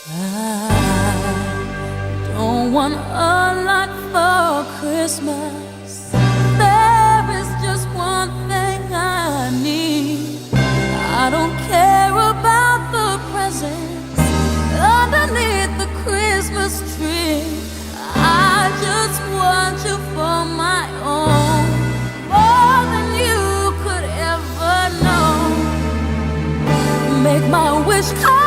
I don't want a lot for Christmas. There is just one thing I need. I don't care about the presents underneath the Christmas tree. I just want you for my own, more than you could ever know. Make my wish come